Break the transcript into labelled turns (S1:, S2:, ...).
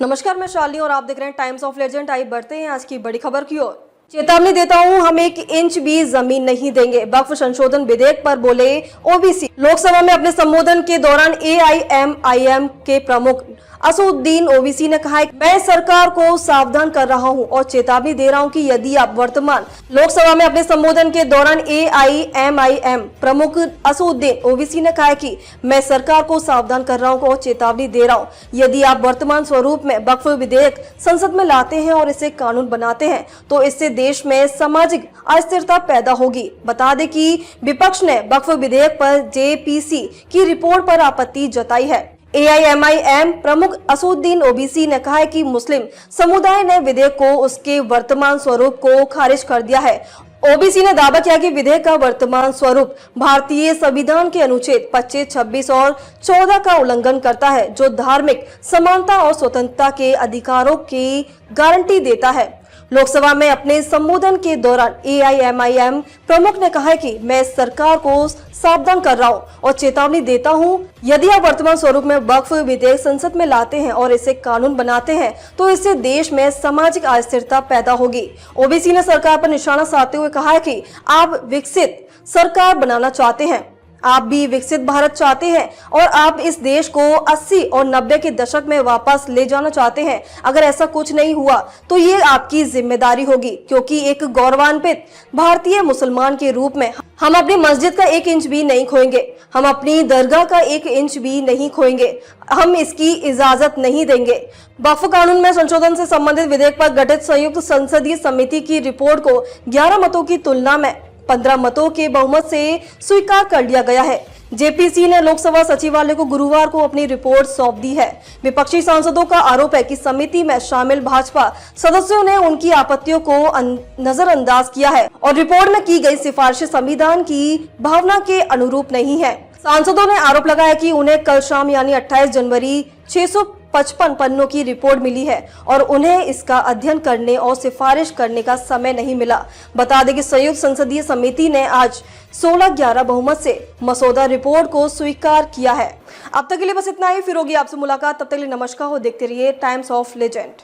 S1: नमस्कार, मैं शालिनी और आप देख रहे हैं टाइम्स ऑफ लेजेंड। आइए बढ़ते हैं आज की बड़ी खबर की ओर। चेतावनी देता हूं, हम 1 इंच भी जमीन नहीं देंगे, वक्फ संशोधन विधेयक पर बोले ओबीसी। लोकसभा में अपने संबोधन के दौरान एआईएमआईएम के प्रमुख असदुद्दीन ओवैसी ने कहा कि मैं सरकार को सावधान कर रहा हूं और चेतावनी दे रहा हूं कि यदि आप वर्तमान लोकसभा में अपने संबोधन के दौरान एआईएमआईएम प्रमुख असदुद्दीन ओवैसी ने कहा कि मैं सरकार को सावधान कर रहा हूं और चेतावनी दे रहा हूं, यदि आप वर्तमान स्वरूप में वक्फ विधेयक संसद में लाते हैं और इसे कानून बनाते हैं तो इससे देश में सामाजिक अस्थिरता पैदा होगी। बता दें कि विपक्ष ने वक्फ विधेयक पर जेपीसी की रिपोर्ट पर आपत्ति जताई है। एआईएमआईएम प्रमुख असदुद्दीन ओवैसी ने कहा है कि मुस्लिम समुदाय ने विधेयक को उसके वर्तमान स्वरूप को खारिज कर दिया है। ओबीसी ने दावा किया कि विधेयक का वर्तमान स्वरूप भारतीय संविधान के अनुच्छेद 25, 26 और 14 का उल्लंघन करता है, जो धार्मिक समानता और स्वतंत्रता के अधिकारों की गारंटी देता है। लोकसभा में अपने संबोधन के दौरान एआईएमआईएम प्रमुख ने कहा है कि मैं सरकार को सावधान कर रहा हूं और चेतावनी देता हूं, यदि आप वर्तमान स्वरूप में वक्फ विधेयक संसद में लाते हैं और इसे कानून बनाते हैं तो इससे देश में सामाजिक अस्थिरता पैदा होगी। ओबीसी ने सरकार पर निशाना साधते हुए कहा है कि आप विकसित सरकार बनाना चाहते हैं, आप भी विकसित भारत चाहते हैं और आप इस देश को 80 और 90 के दशक में वापस ले जाना चाहते हैं। अगर ऐसा कुछ नहीं हुआ तो ये आपकी जिम्मेदारी होगी, क्योंकि एक गौरवान्वित भारतीय मुसलमान के रूप में हम अपनी मस्जिद का 1 इंच भी नहीं खोएंगे, हम अपनी दरगाह का 1 इंच भी नहीं खोएंगे, हम इसकी इजाजत नहीं देंगे। वक्फ कानून में संशोधन से संबंधित विधेयक पर गठित संयुक्त संसदीय समिति की रिपोर्ट को 11 मतों की तुलना में 15 मतों के बहुमत से स्वीकार कर लिया गया है। जेपीसी ने लोकसभा सचिवालय को गुरुवार को अपनी रिपोर्ट सौंप दी है। विपक्षी सांसदों का आरोप है कि समिति में शामिल भाजपा सदस्यों ने उनकी आपत्तियों को नजरअंदाज किया है और रिपोर्ट में की गई सिफारिशें संविधान की भावना के अनुरूप नहीं है। सांसदों ने आरोप लगाया कि उन्हें कल शाम यानी 28 जनवरी 655 पन्नों की रिपोर्ट मिली है और उन्हें इसका अध्ययन करने और सिफारिश करने का समय नहीं मिला। बता दें कि संयुक्त संसदीय समिति ने आज 16-11 बहुमत से मसौदा रिपोर्ट को स्वीकार किया है। अब तक के लिए बस इतना ही, फिर होगी आपसे मुलाकात। तब तक के लिए नमस्कार हो, देखते रहिए टाइम्स ऑफ लेजेंड।